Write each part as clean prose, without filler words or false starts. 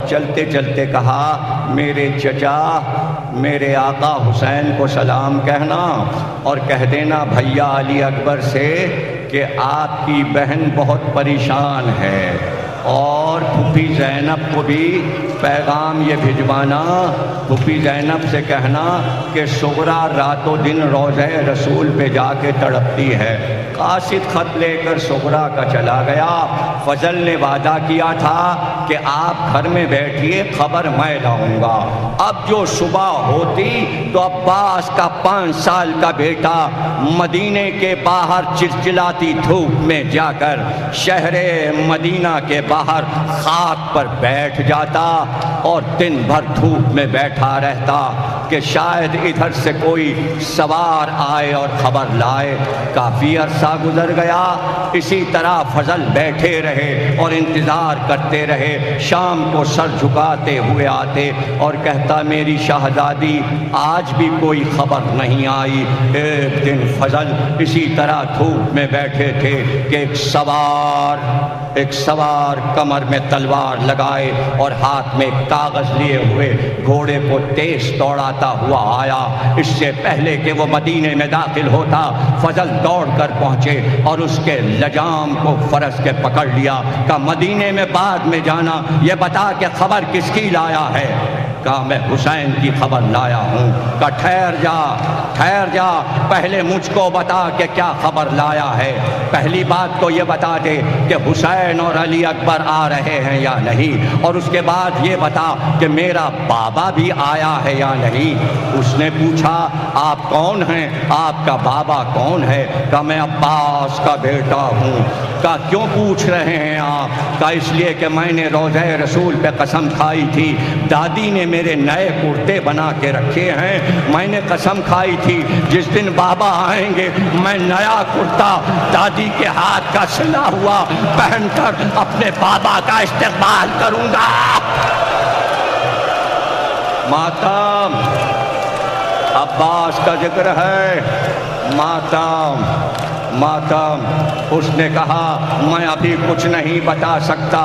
چلتے چلتے کہا میرے چچا میرے آقا حسین کو سلام کہنا اور کہہ دینا بھیا علی اکبر سے کہ آپ کی بہن بہت پریشان ہے، اور پھوپھی زینب کو بھی پیغام یہ بھجوانا، پھوپھی زینب سے کہنا کہ صغرا راتوں دن روضہ رسول پہ جا کے تڑپتی ہے۔ قاصد خط لے کر صغرا کا چلا گیا۔ فضل نے وعدہ کیا تھا کہ آپ گھر میں بیٹھیے، خبر میں لاؤں گا۔ اب جو صبح ہوتی تو عباس کا 5 سال کا بیٹا مدینے کے باہر چلچلاتی دھوپ میں جا کر شہر مدینہ کے باہر خاک پر بیٹھ جاتا اور دن بھر دھوپ میں بیٹھا رہتا کہ شاید ادھر سے کوئی سوار آئے اور خبر لائے۔ کافی عرصہ گزر گیا، اسی طرح فضل بیٹھے رہے اور انتظار کرتے رہے۔ شام کو سر جھکاتے ہوئے آتے اور کہتا میری شہزادی آج بھی کوئی خبر نہیں آئی۔ ایک دن فضل اسی طرح دھوپ میں بیٹھے تھے کہ ایک سوار کمر میں تلوار لگائے اور ہاتھ میں کاغذ لیے ہوئے گھوڑے کو تیز دوڑاتا ہوا آیا۔ اس سے پہلے کہ وہ مدینے میں داخل ہوتا فضل دوڑ کر پہنچے اور اس کے لجام کو فرس کے پکڑ لیا۔ کہ مدینے میں بعد میں جانا، یہ بتا کہ خبر کس کی لایا ہے؟ کہا میں حسین کی خبر لایا ہوں۔ کہا ٹھہر جا، پہلے مجھ کو بتا کہ کیا خبر لایا ہے۔ پہلی بات تو یہ بتا دے کہ حسین اور علی اکبر آ رہے ہیں یا نہیں، اور اس کے بعد یہ بتا کہ میرا بابا بھی آیا ہے یا نہیں۔ اس نے پوچھا آپ کون ہیں، آپ کا بابا کون ہے؟ کہا میں عباس کا بیٹا ہوں۔ کہا کیوں پوچھ رہے ہیں آپ؟ کہا اس لیے کہ میں نے روضہ رسول پہ قسم کھائی تھی، دادی نے میرے نئے کرتے بنا کے رکھے ہیں، میں نے قسم کھائی تھی جس دن بابا آئیں گے میں نیا کرتا دادی کے ہاتھ کا سلا ہوا پہن کر اپنے بابا کا استقبال کروں گا۔ ماتم، عباس کا ذکر ہے، ماتم۔ اس نے کہا میں ابھی کچھ نہیں بتا سکتا،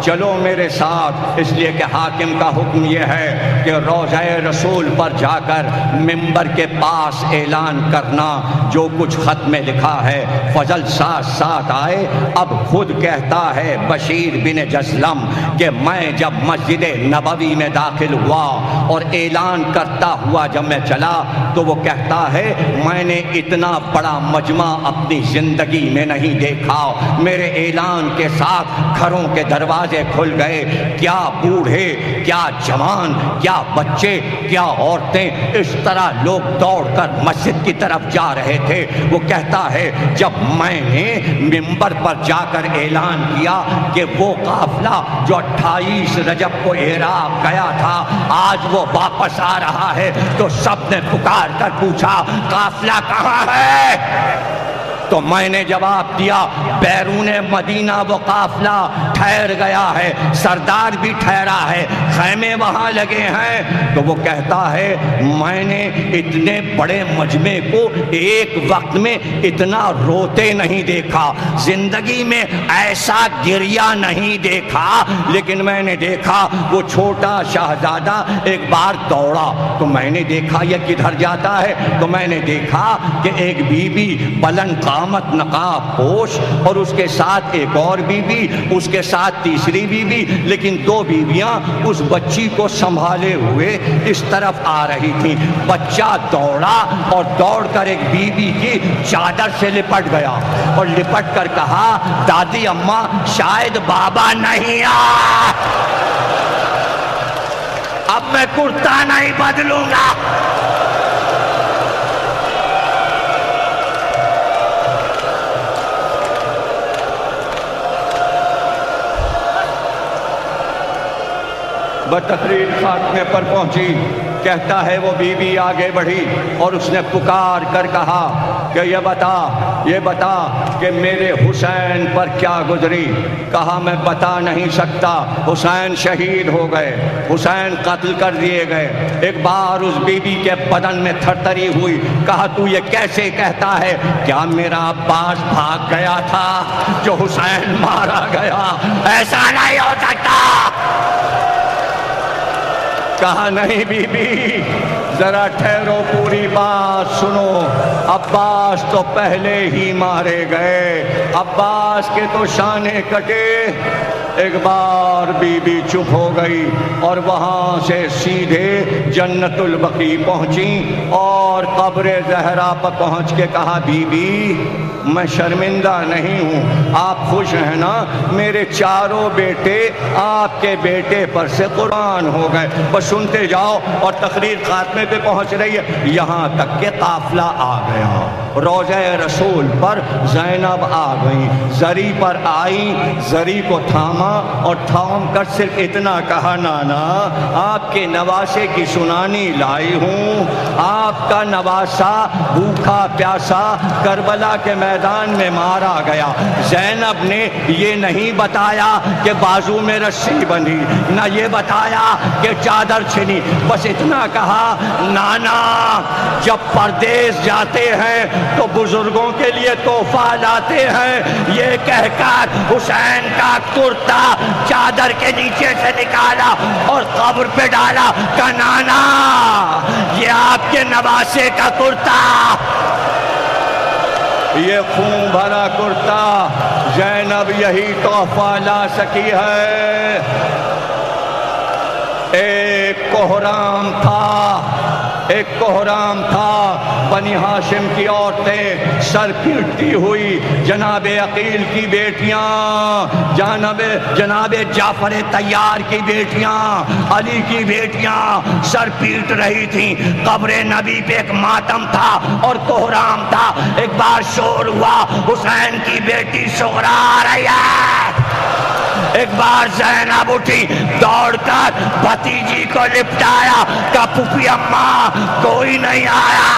چلو میرے ساتھ، اس لیے کہ حاکم کا حکم یہ ہے کہ روضہ رسول پر جا کر منبر کے پاس اعلان کرنا جو کچھ خط میں لکھا ہے۔ فضل ساتھ آئے۔ اب خود کہتا ہے بشیر بن جسلم کہ میں جب مسجد نبوی میں داخل ہوا اور اعلان کرتا ہوا جب میں چلا تو وہ کہتا ہے میں نے اتنا بڑا مجمع اپنی زندگی میں نہیں دیکھا۔ میرے اعلان کے ساتھ گھروں کے دروازے کھل گئے، کیا بوڑھے، کیا جوان، کیا بچے، کیا عورتیں، اس طرح لوگ دوڑ کر مسجد کی طرف جا رہے تھے۔ وہ کہتا ہے جب میں نے منبر پر جا کر اعلان کیا کہ وہ قافلہ جو 28 رجب کو عراق گیا تھا آج وہ واپس آ رہا ہے تو سب نے پکار کر پوچھا قافلہ کہاں ہے؟ تو میں نے جواب دیا بیرون مدینہ وہ قافلہ ٹھہر گیا ہے، سردار بھی ٹھہرا ہے، خیمے وہاں لگے ہیں۔ تو وہ کہتا ہے میں نے اتنے بڑے مجمع کو ایک وقت میں اتنا روتے نہیں دیکھا، زندگی میں ایسا گریہ نہیں دیکھا، لیکن میں نے دیکھا وہ چھوٹا شہزادہ ایک بار دوڑا تو میں نے دیکھا یہ کدھر جاتا ہے، تو میں نے دیکھا کہ ایک بی بی بلند قامت نقاب پوش اور اس کے ساتھ ایک اور بی بی، اس کے ساتھ تیسری بی بی، لیکن 2 بیویاں اس بچی کو سنبھالے ہوئے اس طرف آ رہی تھیں۔ بچہ دوڑا اور دوڑ کر ایک بی بی کی چادر سے لپٹ گیا اور لپٹ کر کہا دادی اماں شاید بابا نہیں آ، اب میں کرتا نہیں بدلوں گا۔ بتقریر خاتمے پر پہنچی، کہتا ہے وہ بی بی آگے بڑھی اور اس نے پکار کر کہا کہ یہ بتا کہ میرے حسین پر کیا گزری۔ کہا میں بتا نہیں سکتا، حسین شہید ہو گئے، حسین قتل کر دیے گئے۔ ایک بار اس بی بی کے بدن میں تھرتھری ہوئی، کہا تو یہ کیسے کہتا ہے؟ کیا میرا عباس بھاگ گیا تھا جو حسین مارا گیا؟ ایسا نہیں ہو سکتا۔ کہا نہیں بی بی ذرا ٹھہرو، پوری بات سنو، عباس تو پہلے ہی مارے گئے، عباس کے تو شانے کٹے۔ ایک بار بی بی چپ ہو گئی اور وہاں سے سیدھے جنت البقیع پہنچی اور قبر زہرا پر پہنچ کے کہا بی بی میں شرمندہ نہیں ہوں، آپ خوش ہیں نا؟ میرے چاروں بیٹے آپ کے بیٹے پر سے قربان ہو گئے، بس سنتے جاؤ۔ اور تقریر خاتمے پہ پہنچ رہی ہے، یہاں تک کہ قافلہ آ گیا، روضہ رسول پر زینب آ گئیں، زری پر آئیں، زری کو تھاما اور تھام کر صرف اتنا کہا نانا آپ کے نواسے کی سنانی لائی ہوں، آپ کا نواسا بھوکا پیاسا کربلا کے میدان میں مارا گیا۔ زینب نے یہ نہیں بتایا کہ بازو میں رسی بندھی، نہ یہ بتایا کہ چادر چھنی، بس اتنا کہا نانا جب پردیس جاتے ہیں تو بزرگوں کے لیے تحفہ لاتے ہیں، یہ کہہ کر حسین کا کرتا چادر کے نیچے سے نکالا اور قبر پہ ڈالا کہ نانا یہ آپ کے نواسے کا کرتا، یہ خون بھرا کرتا، زینب یہی تحفہ لا سکی ہے۔ ایک کوہرام تھا، بنی ہاشم کی عورتیں سر پیٹتی ہوئی جناب عقیل کی بیٹیاں، جناب جعفر طیار کی بیٹیاں، علی کی بیٹیاں سر پیٹ رہی تھیں۔ قبر نبی پہ ایک ماتم تھا اور کوہرام تھا۔ ایک بار شور ہوا حسین کی بیٹی سغرا آ رہی ہے۔ ایک بار زینب اٹھی دوڑ کر بھتیجی کو لپٹایا کہ پھوپھی اماں کوئی نہیں آیا،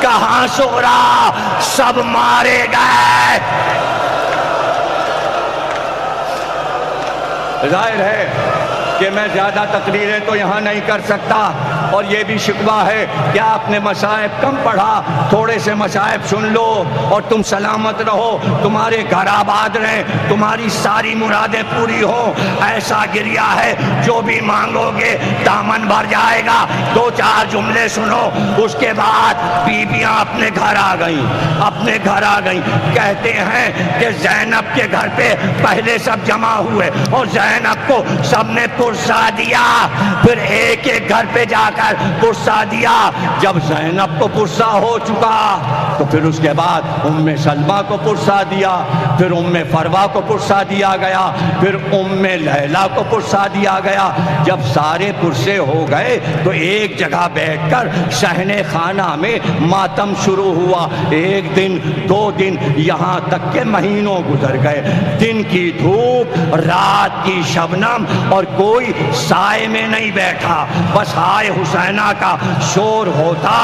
کہاں سغرا؟ سب مارے گئے۔ ظاہر ہے کہ میں زیادہ تقریریں تو یہاں نہیں کر سکتا، اور یہ بھی شکوہ ہے کہ آپ نے مصائب کم پڑھا، تھوڑے سے مصائب سن لو اور تم سلامت رہو، تمہارے گھر آباد رہیں، تمہاری ساری مرادیں پوری ہوں۔ ایسا گریہ ہے جو بھی مانگو گے دامن بھر جائے گا۔ دو چار جملے سنو، اس کے بعد بیویاں اپنے گھر آ گئیں، کہتے ہیں کہ زینب کے گھر پہ پہلے سب جمع ہوئے اور زینب کو سب نے پرسا دیا، پھر ایک ایک گھر پہ جا کر پرسا دیا۔ جب زینب کو پرسا ہو چکا تو پھر اس کے بعد ام سلمہ کو پرسا دیا، پھر ام فروا کو پرسا دیا گیا، پھر ام لیلا کو پرسا دیا گیا۔ جب سارے پرسے ہو گئے تو ایک جگہ بیٹھ کر صحن خانہ میں ماتم شروع ہوا۔ ایک دن، 2 دن، یہاں تک کہ مہینوں گزر گئے۔ دن کی دھوپ، رات کی شبنم، اور کوئی سائے میں نہیں بیٹھا، بس ہائے حسینہ کا شور ہوتا،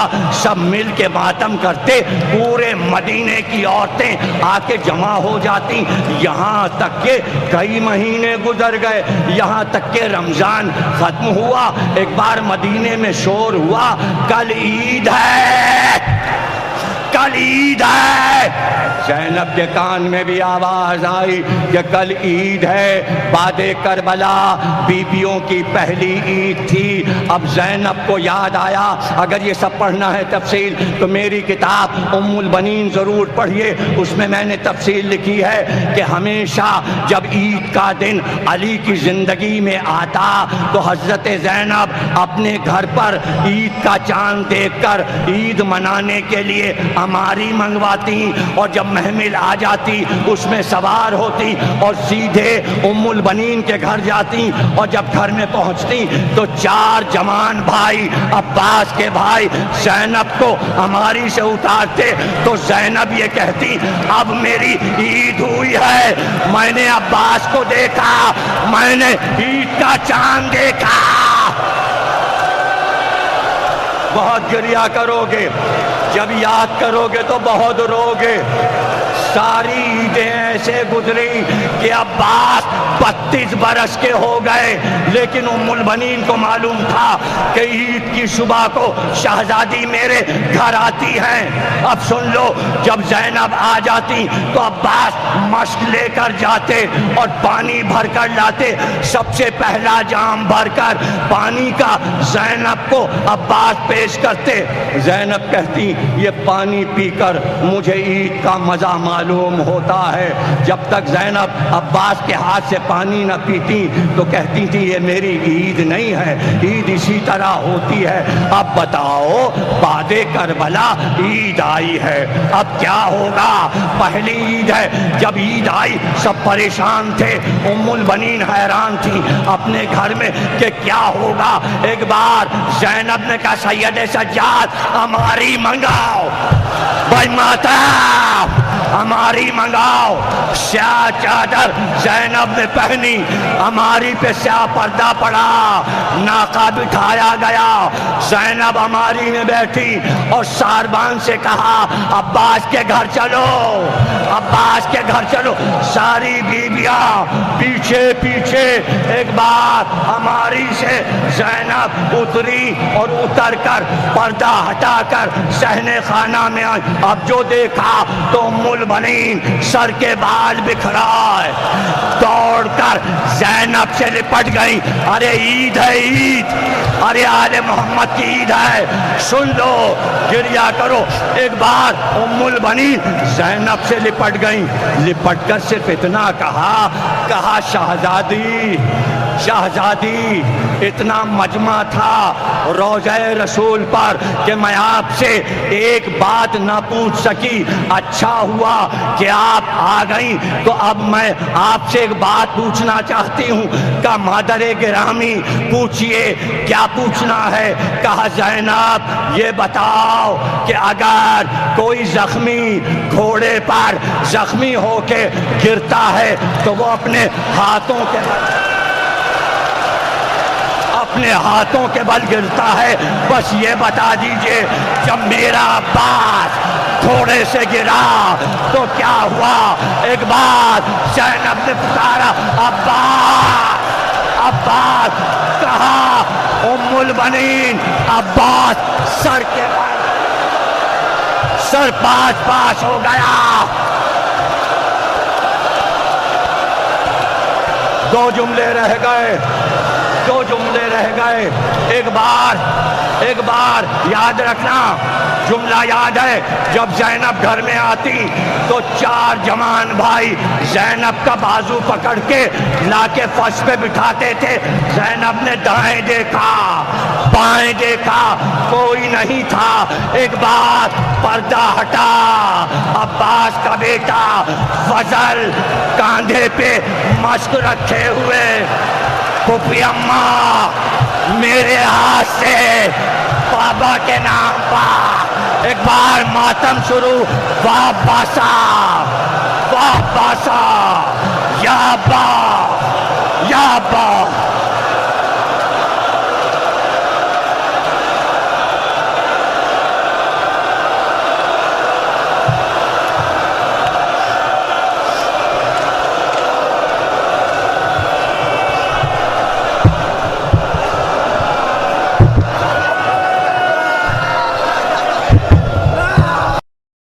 سب مل کے ماتم کرتے، پورے مدینے کی عورتیں آ کے جمع ہو جاتی، یہاں تک کہ کئی مہینے گزر گئے، یہاں تک کہ رمضان ختم ہوا۔ ایک بار مدینے میں شور ہوا کل عید ہے، کل عید ہے۔ زینب کے کان میں بھی آواز آئی کہ کل عید ہے، بعد کربلا بیویوں کی پہلی عید تھی۔ اب زینب کو یاد آیا، اگر یہ سب پڑھنا ہے تفصیل تو میری کتاب ام البنین ضرور پڑھیے، اس میں میں نے تفصیل لکھی ہے کہ ہمیشہ جب عید کا دن علی کی زندگی میں آتا تو حضرت زینب اپنے گھر پر عید کا چاند دیکھ کر عید منانے کے لیے ہماری منگواتی، اور جب محمل آ جاتی اس میں سوار ہوتی اور سیدھے ام البنین کے گھر جاتی، اور جب گھر میں پہنچتی تو 4 جوان بھائی عباس کے بھائی زینب کو ہماری سے اتارتے، تو زینب یہ کہتی اب میری عید ہوئی ہے، میں نے عباس کو دیکھا، میں نے عید کا چاند دیکھا۔ بہت گریہ کرو گے، جب یاد کرو گے تو بہت رو گے۔ ساری عیدیں ایسے گزری کہ عباس 32 برس کے ہو گئے، لیکن ام البنین کو معلوم تھا کہ عید کی صبح کو شہزادی میرے گھر آتی ہیں۔ اب سن لو، جب زینب آ جاتی تو عباس مشک لے کر جاتے اور پانی بھر کر لاتے۔ سب سے پہلا جام بھر کر پانی کا زینب کو عباس پیش کرتے۔ زینب کہتی یہ پانی پی کر مجھے عید کا مزہ معلوم ہوتا ہے۔ جب تک زینب عباس کے ہاتھ سے پانی نہ پیتی تو کہتی تھی یہ میری عید نہیں ہے، عید اسی طرح ہوتی ہے۔ اب بتاؤ، بعد کربلا عید آئی ہے، اب کیا ہوگا؟ پہلی عید ہے، جب عید آئی سب پریشان تھے، ام البنین حیران تھی اپنے گھر میں کہ کیا ہوگا۔ ایک بار زینب نے کہا سید سجاد ہماری منگاؤ، بھائی ماتا ہماری منگاؤ۔ سیاہ چادر زینب نے پہنی، ہماری پہ سیاہ پردہ پڑا، ناقہ بٹھایا گیا، زینب ہماری میں بیٹھی اور ساربان سے کہا عباس کے گھر چلو، عباس کے گھر چلو۔ ساری بیویاں پیچھے پیچھے۔ ایک بار ہماری سے زینب اتری اور اتر کر پردہ ہٹا کر صحن خانہ میں آئی۔ اب جو دیکھا تو ام البنین سر کے بال بکھرائے، دوڑ کر زینب سے لپٹ گئی، ارے عید ہے عید، ارے آل محمد کی عید ہے، سن لو، گریا کرو۔ ایک بار ام البنین زینب سے لپٹ گئی، لپٹ کر صرف اتنا کہا شہزادی شہزادی، اتنا مجمع تھا روضہ رسول پر کہ میں آپ سے ایک بات نہ پوچھ سکی، اچھا ہوا کہ آپ آ گئیں، تو اب میں آپ سے ایک بات پوچھنا چاہتی ہوں۔ کہا مادر گرامی پوچھئے، کیا پوچھنا ہے؟ کہا زینب یہ بتاؤ کہ اگر کوئی زخمی گھوڑے پر زخمی ہو کے گرتا ہے تو وہ اپنے ہاتھوں کے بل گرتا ہے، بس یہ بتا دیجئے جب میرا عباس گھوڑے سے گرا تو کیا ہوا؟ ایک بار زینب نے پکارا عباس عباس، کہا ام البنین عباس سر کے بل، سر پاس ہو گیا۔ دو جملے رہ گئے۔ ایک بار یاد رکھنا، جملہ یاد ہے، جب زینب گھر میں آتی تو 4 جوان بھائی زینب کا بازو پکڑ کے لا کے فرش پہ بٹھاتے تھے۔ زینب نے دائیں دیکھا، بائیں دیکھا، کوئی نہیں تھا۔ ایک بار پردہ ہٹا، عباس کا بیٹا فضل کاندھے پہ مشک رکھے ہوئے، پھوپھی اماں میرے ہاتھ سے بابا کے نام پر ایک بار ماتم شروع، واہ باسا یا با یا با۔